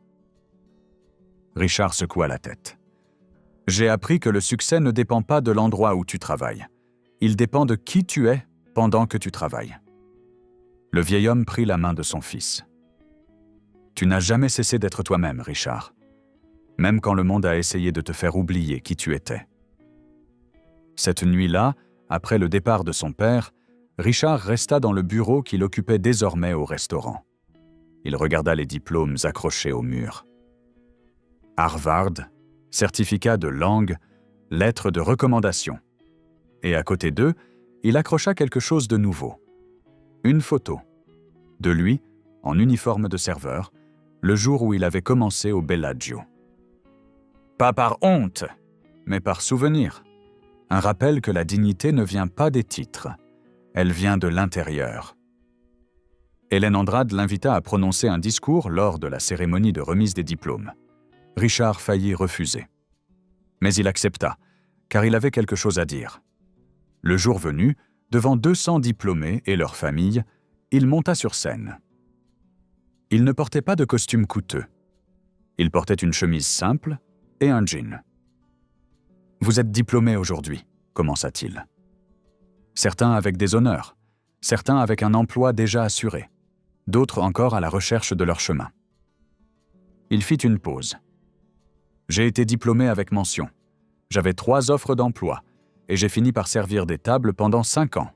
Richard secoua la tête. « J'ai appris que le succès ne dépend pas de l'endroit où tu travailles. Il dépend de qui tu es pendant que tu travailles. » Le vieil homme prit la main de son fils. « Tu n'as jamais cessé d'être toi-même, Richard, même quand le monde a essayé de te faire oublier qui tu étais. » Cette nuit-là, après le départ de son père, Richard resta dans le bureau qu'il occupait désormais au restaurant. Il regarda les diplômes accrochés au mur. Harvard, certificat de langue, lettre de recommandation. Et à côté d'eux, il accrocha quelque chose de nouveau. Une photo. De lui, en uniforme de serveur, le jour où il avait commencé au Bellagio. Pas par honte, mais par souvenir. Un rappel que la dignité ne vient pas des titres. Elle vient de l'intérieur. Hélène Andrade l'invita à prononcer un discours lors de la cérémonie de remise des diplômes. Richard faillit refuser. Mais il accepta, car il avait quelque chose à dire. Le jour venu, devant 200 diplômés et leurs familles, il monta sur scène. Il ne portait pas de costume coûteux. Il portait une chemise simple et un jean. « Vous êtes diplômés aujourd'hui », commença-t-il. Certains avec des honneurs, certains avec un emploi déjà assuré, d'autres encore à la recherche de leur chemin. Il fit une pause. « J'ai été diplômé avec mention. J'avais 3 offres d'emploi et j'ai fini par servir des tables pendant 5 ans. »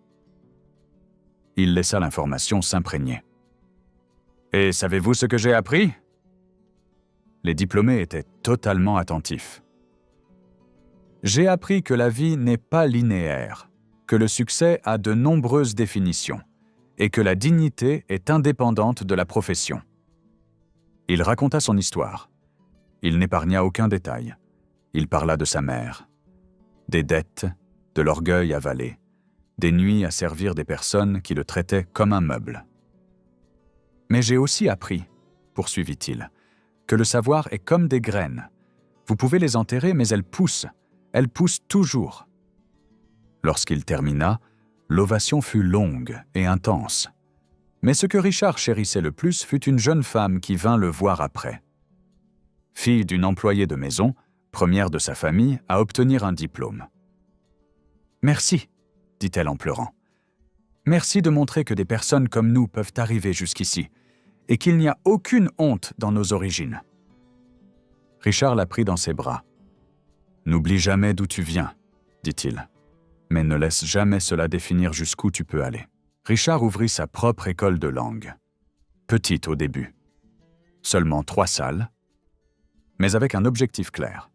Il laissa l'information s'imprégner. « Et savez-vous ce que j'ai appris ?» Les diplômés étaient totalement attentifs. « J'ai appris que la vie n'est pas linéaire, que le succès a de nombreuses définitions et que la dignité est indépendante de la profession. » Il raconta son histoire. Il n'épargna aucun détail. Il parla de sa mère, des dettes, de l'orgueil avalé, des nuits à servir des personnes qui le traitaient comme un meuble. « Mais j'ai aussi appris, poursuivit-il, que le savoir est comme des graines. Vous pouvez les enterrer, mais elles poussent toujours. » Lorsqu'il termina, l'ovation fut longue et intense. Mais ce que Richard chérissait le plus fut une jeune femme qui vint le voir après. Fille d'une employée de maison, première de sa famille à obtenir un diplôme. « Merci, » dit-elle en pleurant. « Merci de montrer que des personnes comme nous peuvent arriver jusqu'ici et qu'il n'y a aucune honte dans nos origines. » Richard la prit dans ses bras. « N'oublie jamais d'où tu viens, » dit-il. « Mais ne laisse jamais cela définir jusqu'où tu peux aller. » Richard ouvrit sa propre école de langue. Petite au début. Seulement 3 salles, mais avec un objectif clair.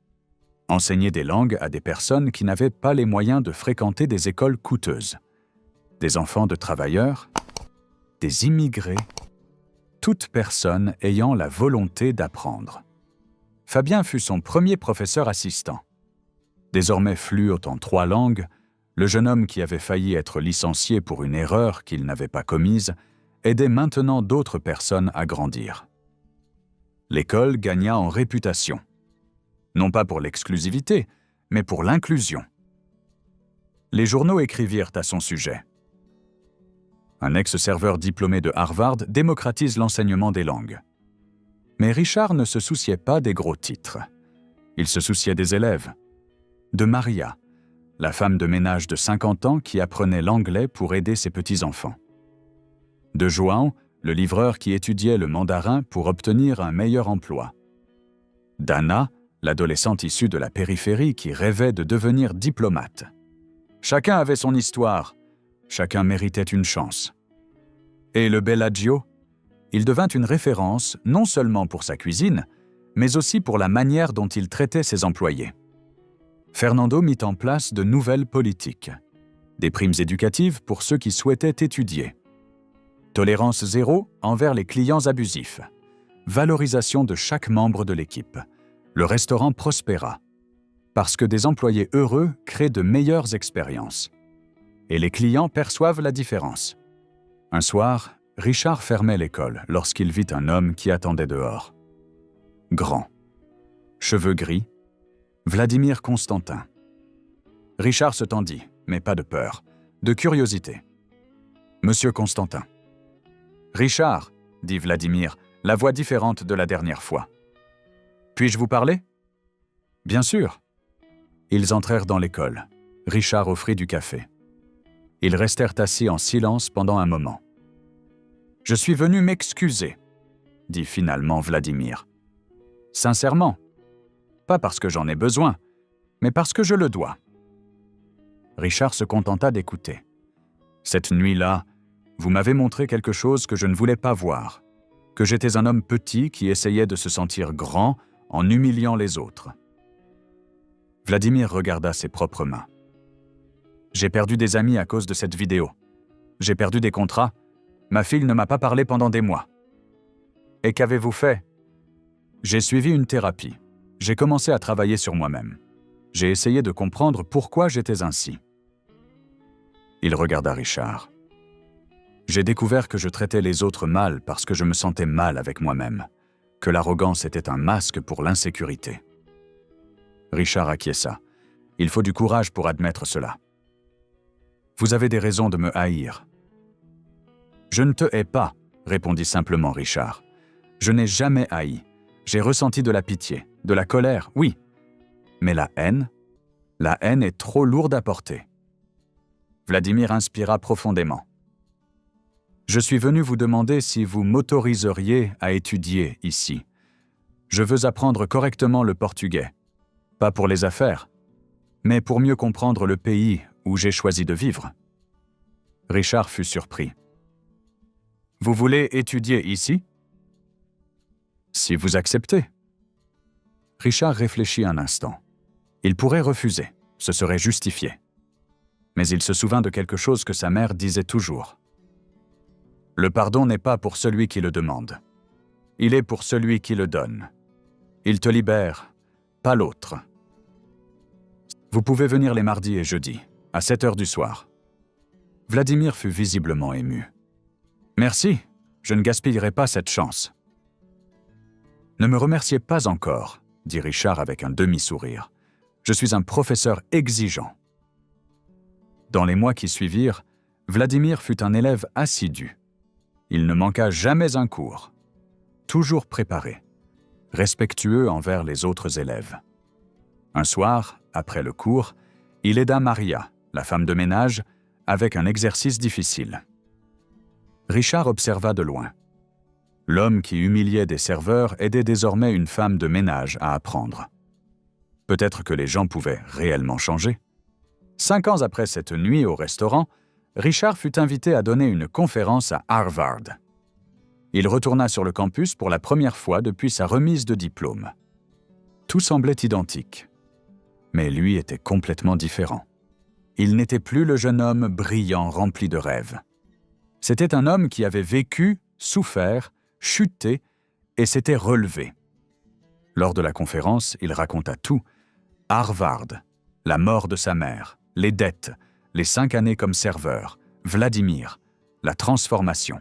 Enseigner des langues à des personnes qui n'avaient pas les moyens de fréquenter des écoles coûteuses. Des enfants de travailleurs, des immigrés, toute personne ayant la volonté d'apprendre. Fabien fut son premier professeur assistant. Désormais fluent en 3 langues, le jeune homme qui avait failli être licencié pour une erreur qu'il n'avait pas commise aidait maintenant d'autres personnes à grandir. L'école gagna en réputation. Non pas pour l'exclusivité, mais pour l'inclusion. Les journaux écrivirent à son sujet. Un ex-serveur diplômé de Harvard démocratise l'enseignement des langues. Mais Richard ne se souciait pas des gros titres. Il se souciait des élèves. De Maria, la femme de ménage de 50 ans qui apprenait l'anglais pour aider ses petits-enfants. De João, le livreur qui étudiait le mandarin pour obtenir un meilleur emploi. d'Anna, l'adolescente issue de la périphérie qui rêvait de devenir diplomate. Chacun avait son histoire, chacun méritait une chance. Et le Bellagio, il devint une référence non seulement pour sa cuisine, mais aussi pour la manière dont il traitait ses employés. Fernando mit en place de nouvelles politiques. Des primes éducatives pour ceux qui souhaitaient étudier. Tolérance zéro envers les clients abusifs. Valorisation de chaque membre de l'équipe. Le restaurant prospéra. Parce que des employés heureux créent de meilleures expériences. Et les clients perçoivent la différence. Un soir, Richard fermait l'école lorsqu'il vit un homme qui attendait dehors. Grand. Cheveux gris. Vladimir Constantin. Richard se tendit, mais pas de peur, de curiosité. « Monsieur Constantin. »« Richard, dit Vladimir, la voix différente de la dernière fois. « Puis-je vous parler ?»« Bien sûr. » Ils entrèrent dans l'école. Richard offrit du café. Ils restèrent assis en silence pendant un moment. « Je suis venu m'excuser, » dit finalement Vladimir. « Sincèrement. Pas parce que j'en ai besoin, mais parce que je le dois. » Richard se contenta d'écouter. « Cette nuit-là, vous m'avez montré quelque chose que je ne voulais pas voir, que j'étais un homme petit qui essayait de se sentir grand en humiliant les autres. » Vladimir regarda ses propres mains. « J'ai perdu des amis à cause de cette vidéo. J'ai perdu des contrats. Ma fille ne m'a pas parlé pendant des mois. »« Et qu'avez-vous fait ?»« J'ai suivi une thérapie. J'ai commencé à travailler sur moi-même. J'ai essayé de comprendre pourquoi j'étais ainsi. » Il regarda Richard. « J'ai découvert que je traitais les autres mal parce que je me sentais mal avec moi-même, que l'arrogance était un masque pour l'insécurité. » Richard acquiesça. « Il faut du courage pour admettre cela. »« Vous avez des raisons de me haïr. »« Je ne te hais pas, » répondit simplement Richard. « Je n'ai jamais haï. J'ai ressenti de la pitié, de la colère, oui. Mais la haine est trop lourde à porter. » Vladimir inspira profondément. « Je suis venu vous demander si vous m'autoriseriez à étudier ici. Je veux apprendre correctement le portugais. Pas pour les affaires, mais pour mieux comprendre le pays où j'ai choisi de vivre. » Richard fut surpris. « Vous voulez étudier ici ? » ?»« Si vous acceptez. » Richard réfléchit un instant. Il pourrait refuser, ce serait justifié. Mais il se souvint de quelque chose que sa mère disait toujours. « Le pardon n'est pas pour celui qui le demande. Il est pour celui qui le donne. Il te libère, pas l'autre. » Vous pouvez venir les mardis et jeudis, à 7h du soir. Vladimir fut visiblement ému. « Merci, je ne gaspillerai pas cette chance. »« Ne me remerciez pas encore, » dit Richard avec un demi-sourire. « Je suis un professeur exigeant. » Dans les mois qui suivirent, Vladimir fut un élève assidu. Il ne manqua jamais un cours. Toujours préparé, respectueux envers les autres élèves. Un soir, après le cours, il aida Maria, la femme de ménage, avec un exercice difficile. Richard observa de loin. L'homme qui humiliait des serveurs aidait désormais une femme de ménage à apprendre. Peut-être que les gens pouvaient réellement changer. 5 ans après cette nuit au restaurant, Richard fut invité à donner une conférence à Harvard. Il retourna sur le campus pour la première fois depuis sa remise de diplôme. Tout semblait identique. Mais lui était complètement différent. Il n'était plus le jeune homme brillant, rempli de rêves. C'était un homme qui avait vécu, souffert, chuté et s'était relevé. Lors de la conférence, il raconta tout. Harvard, la mort de sa mère, les dettes, les 5 années comme serveur, Vladimir, la transformation.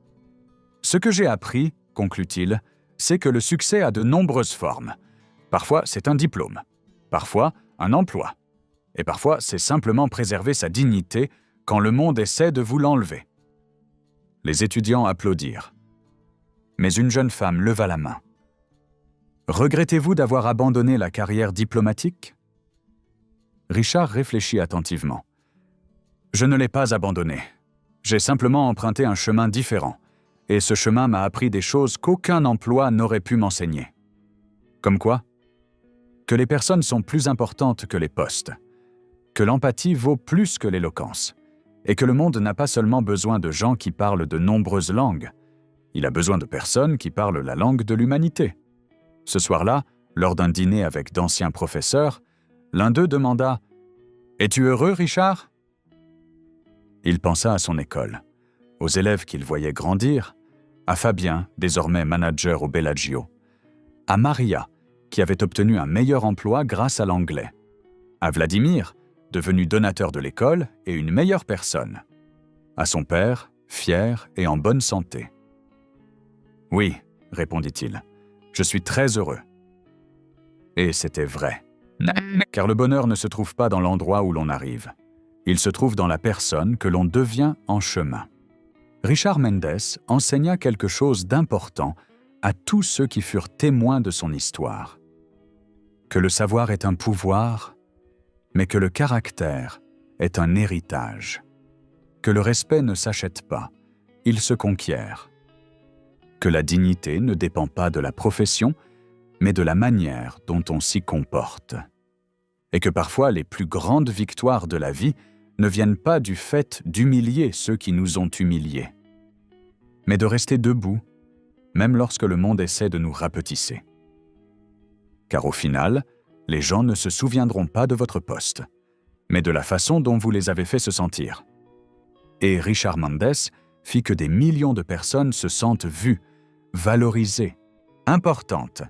« Ce que j'ai appris, conclut-il, c'est que le succès a de nombreuses formes. Parfois, c'est un diplôme. Parfois, un emploi. Et parfois, c'est simplement préserver sa dignité quand le monde essaie de vous l'enlever. » Les étudiants applaudirent. Mais une jeune femme leva la main. « Regrettez-vous d'avoir abandonné la carrière diplomatique ?» Richard réfléchit attentivement. « Je ne l'ai pas abandonnée. J'ai simplement emprunté un chemin différent, et ce chemin m'a appris des choses qu'aucun emploi n'aurait pu m'enseigner. Comme quoi ? Que les personnes sont plus importantes que les postes, que l'empathie vaut plus que l'éloquence, et que le monde n'a pas seulement besoin de gens qui parlent de nombreuses langues, il a besoin de personnes qui parlent la langue de l'humanité. » Ce soir-là, lors d'un dîner avec d'anciens professeurs, l'un d'eux demanda « Es-tu heureux, Richard ?» Il pensa à son école, aux élèves qu'il voyait grandir, à Fabien, désormais manager au Bellagio, à Maria, qui avait obtenu un meilleur emploi grâce à l'anglais, à Vladimir, devenu donateur de l'école et une meilleure personne, à son père, fier et en bonne santé. « Oui, » répondit-il, « je suis très heureux. » Et c'était vrai. Car le bonheur ne se trouve pas dans l'endroit où l'on arrive. Il se trouve dans la personne que l'on devient en chemin. Richard Mendes enseigna quelque chose d'important à tous ceux qui furent témoins de son histoire. Que le savoir est un pouvoir, mais que le caractère est un héritage. Que le respect ne s'achète pas, il se conquiert. Que la dignité ne dépend pas de la profession, mais de la manière dont on s'y comporte. Et que parfois les plus grandes victoires de la vie ne viennent pas du fait d'humilier ceux qui nous ont humiliés, mais de rester debout, même lorsque le monde essaie de nous rapetisser. Car au final, les gens ne se souviendront pas de votre poste, mais de la façon dont vous les avez fait se sentir. Et Richard Mendes fit que des millions de personnes se sentent vues, valorisées, importantes,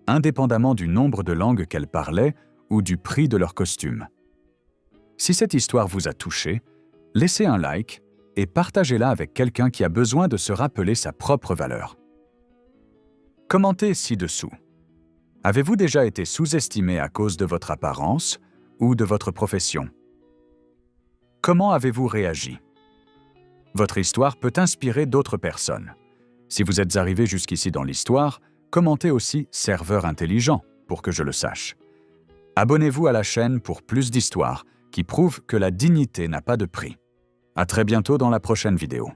indépendamment du nombre de langues qu'elles parlaient ou du prix de leur costume. Si cette histoire vous a touché, laissez un like et partagez-la avec quelqu'un qui a besoin de se rappeler sa propre valeur. Commentez ci-dessous. Avez-vous déjà été sous-estimé à cause de votre apparence ou de votre profession? Comment avez-vous réagi? Votre histoire peut inspirer d'autres personnes. Si vous êtes arrivé jusqu'ici dans l'histoire, commentez aussi « serveur intelligent » pour que je le sache. Abonnez-vous à la chaîne pour plus d'histoires qui prouvent que la dignité n'a pas de prix. À très bientôt dans la prochaine vidéo.